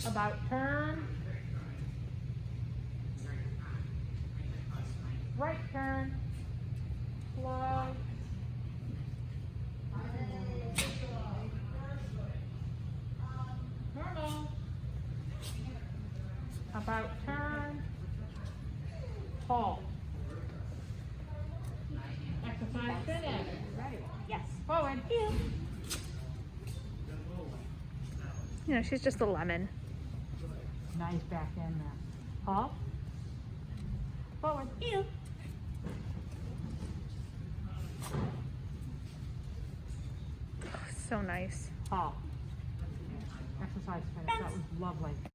About turn. Right turn. Slow. Normal. About turn. Halt. Exercise finish. Right. Yes. Forward. You know, she's just a lemon. Nice back end there. Halt. Forward. So nice. Halt. Exercise finish. That was lovely.